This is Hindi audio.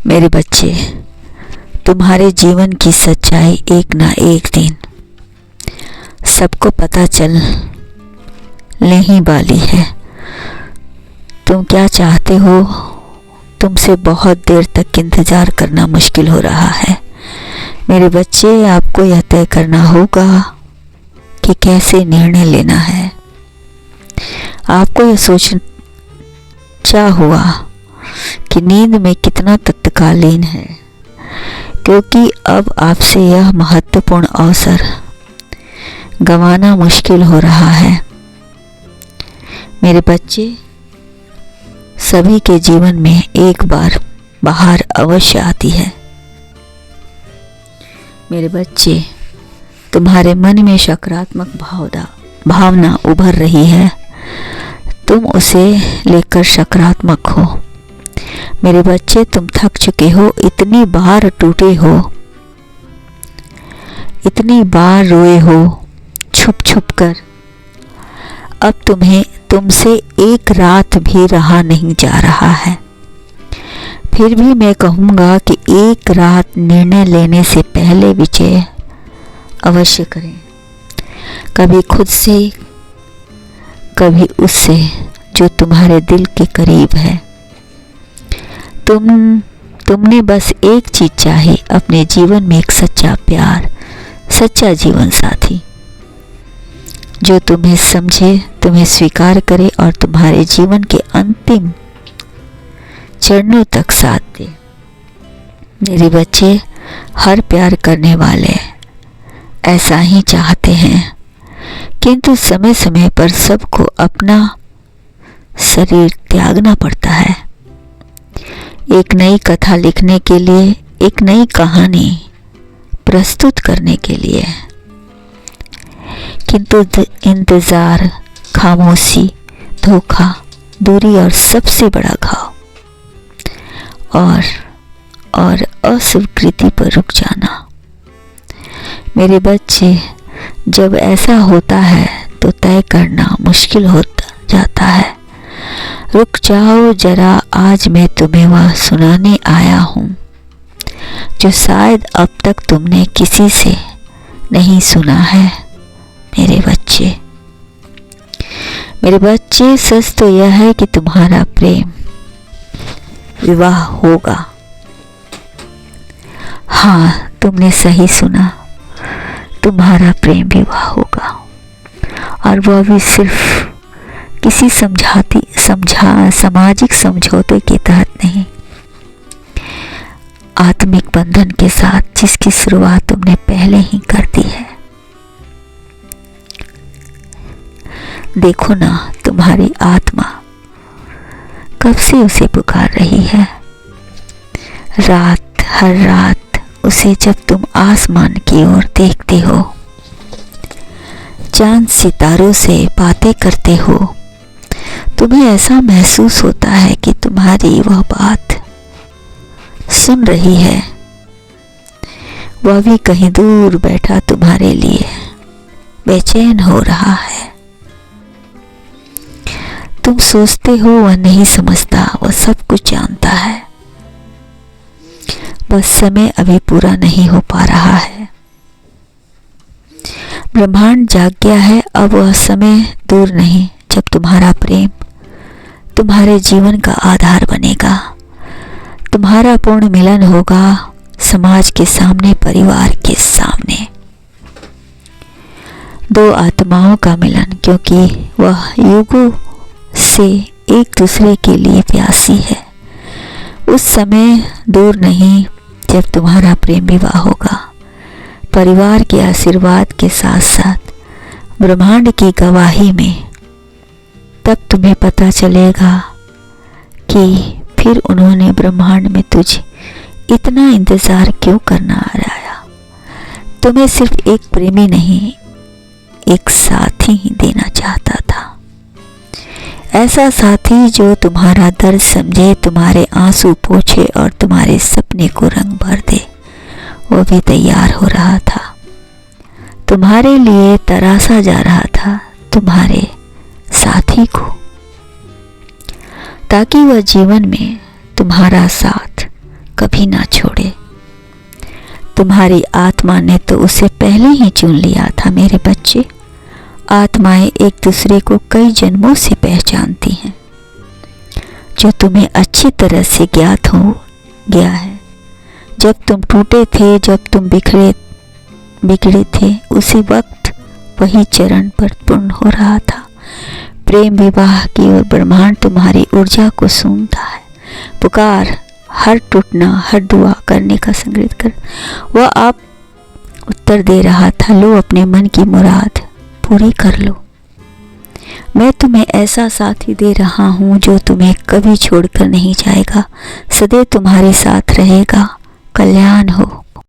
मेरे बच्चे, तुम्हारे जीवन की सच्चाई एक ना एक दिन सबको पता चलने ही वाली है। तुम क्या चाहते हो, तुमसे बहुत देर तक इंतज़ार करना मुश्किल हो रहा है। मेरे बच्चे, आपको यह तय करना होगा कि कैसे निर्णय लेना है। आपको यह सोचा हुआ कि नींद में कितना तत्कालीन है, क्योंकि अब आपसे यह महत्वपूर्ण अवसर गंवाना मुश्किल हो रहा है। मेरे बच्चे, सभी के जीवन में एक बार बाहर अवश्य आती है। मेरे बच्चे, तुम्हारे मन में सकारात्मक भावना उभर रही है। तुम उसे लेकर सकारात्मक हो। मेरे बच्चे, तुम थक चुके हो, इतनी बार टूटे हो, इतनी बार रोए हो छुप छुप कर। अब तुमसे एक रात भी रहा नहीं जा रहा है। फिर भी मैं कहूँगा कि एक रात निर्णय लेने से पहले विचार अवश्य करें, कभी खुद से, कभी उससे जो तुम्हारे दिल के करीब है। तुमने बस एक चीज चाही, अपने जीवन में एक सच्चा प्यार, सच्चा जीवन साथी जो तुम्हें समझे, तुम्हें स्वीकार करे और तुम्हारे जीवन के अंतिम चरणों तक साथ दे। मेरे बच्चे, हर प्यार करने वाले ऐसा ही चाहते हैं, किंतु समय समय पर सबको अपना शरीर त्यागना पड़ता है। एक नई कथा लिखने के लिए, एक नई कहानी प्रस्तुत करने के लिए। किंतु इंतजार, खामोशी, धोखा, दूरी और सबसे बड़ा घाव और अस्वीकृति पर रुक जाना। मेरे बच्चे, जब ऐसा होता है तो तय करना मुश्किल होता जाता है। रुक जाओ जरा, आज मैं तुम्हें वह सुनाने आया हूँ जो शायद अब तक तुमने किसी से नहीं सुना है। मेरे बच्चे, सच तो यह है कि तुम्हारा प्रेम विवाह होगा। हाँ, तुमने सही सुना, तुम्हारा प्रेम विवाह होगा, और वह भी सिर्फ किसी सामाजिक समझौते के तहत नहीं, आत्मिक बंधन के साथ, जिसकी शुरुआत तुमने पहले ही कर दी है। देखो ना, तुम्हारी आत्मा कब से उसे पुकार रही है। हर रात उसे, जब तुम आसमान की ओर देखते हो, चांद सितारों से बातें करते हो, तुम्हें ऐसा महसूस होता है कि तुम्हारी वह बात सुन रही है। वह भी कहीं दूर बैठा तुम्हारे लिए बेचैन हो रहा है। तुम सोचते हो वह नहीं समझता, वह सब कुछ जानता है, बस समय अभी पूरा नहीं हो पा रहा है। ब्रह्मांड जाग गया है, अब वह समय दूर नहीं जब तुम्हारा प्रेम तुम्हारे जीवन का आधार बनेगा। तुम्हारा पूर्ण मिलन होगा समाज के सामने, परिवार के सामने। दो आत्माओं का मिलन, क्योंकि वह युगों से एक दूसरे के लिए प्यासी है। उस समय दूर नहीं जब तुम्हारा प्रेम विवाह होगा, परिवार के आशीर्वाद के साथ साथ ब्रह्मांड की गवाही में। तब तुम्हें पता चलेगा कि फिर उन्होंने ब्रह्मांड में तुझे इतना इंतजार क्यों करना आया। तुम्हें सिर्फ एक प्रेमी नहीं, एक साथी ही देना चाहता था। ऐसा साथी जो तुम्हारा दर्द समझे, तुम्हारे आंसू पोंछे और तुम्हारे सपने को रंग भर दे। वो भी तैयार हो रहा था, तुम्हारे लिए तरासा जा रहा था तुम्हारे साथी को, ताकि वह जीवन में तुम्हारा साथ कभी कभी ना छोड़े। तुम्हारी आत्मा ने तो उसे पहले ही चुन लिया था मेरे बच्चे। आत्माएं एक दूसरे को कई जन्मों से पहचानती हैं। जो तुम्हें अच्छी तरह से ज्ञात हो गया है, जब तुम टूटे थे, जब तुम बिगड़े थे, उसी वक्त वही चरण पर पूर्ण हो रहा था। प्रेम विवाह की ओर ब्रह्मांड तुम्हारी ऊर्जा को सूंघता है। पुकार, हर टूटना, हर दुआ करने का संग्रहित कर। वह आप उत्तर दे रहा था, लो अपने मन की मुराद पूरी कर लो। मैं तुम्हें ऐसा साथी दे रहा हूँ जो तुम्हें कभी छोड़कर नहीं जाएगा, सदैव तुम्हारे साथ रहेगा। कल्याण हो।